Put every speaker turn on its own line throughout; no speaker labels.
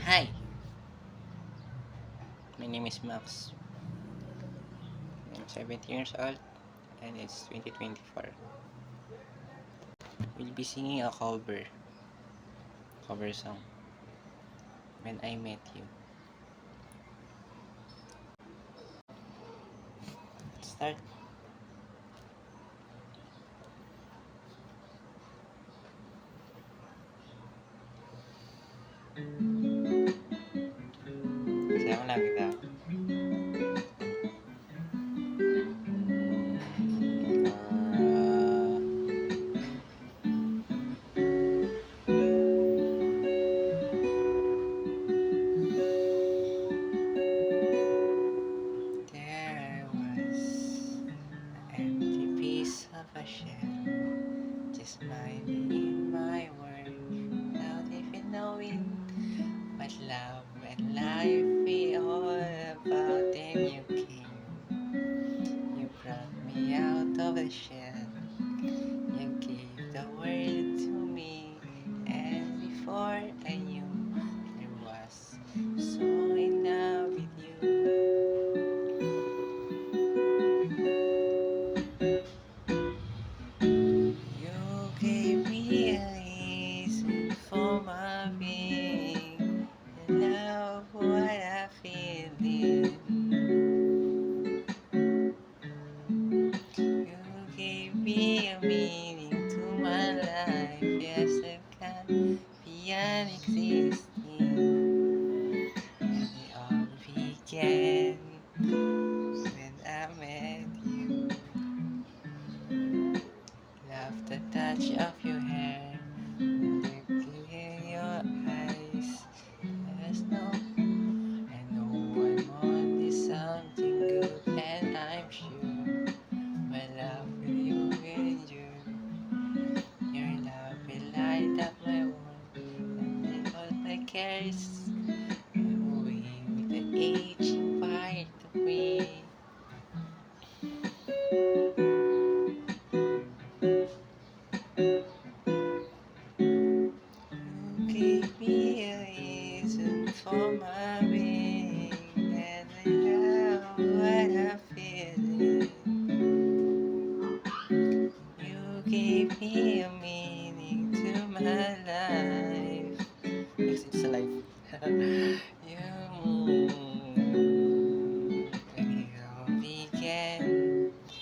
Hi, my name is Max. I'm 17 years old and it's 2024. We'll be singing a cover song, When I Met You. Let's start. Saya lang kita. There I was, an empty piece of a shell, just minding my work, without even knowing what love and life be all about. Then you came, you brought me out of the shell. You gave the word to me, and before I knew, I was so in love with you. You gave me a reason for my being, and love what I feel in. You gave me a meaning to my life, yes, I can't be existing. And it all began when I met you. Love the touch of your hair, the look in your eyes. There's no, I know I'm on to something good, and I'm sure my love with you will endure. Your love will light up my world and make all my cares away with the aging part of me. You gave me a reason for my being, and I love what I feel. You gave me a meaning to my life. Because it's a life. You and it all began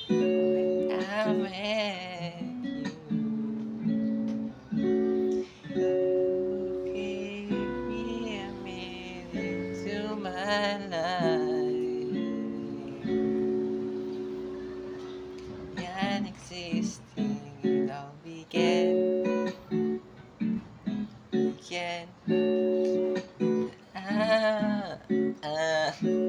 when I met you. You gave me a meaning to my life. And existing, it all began. Ah, ah.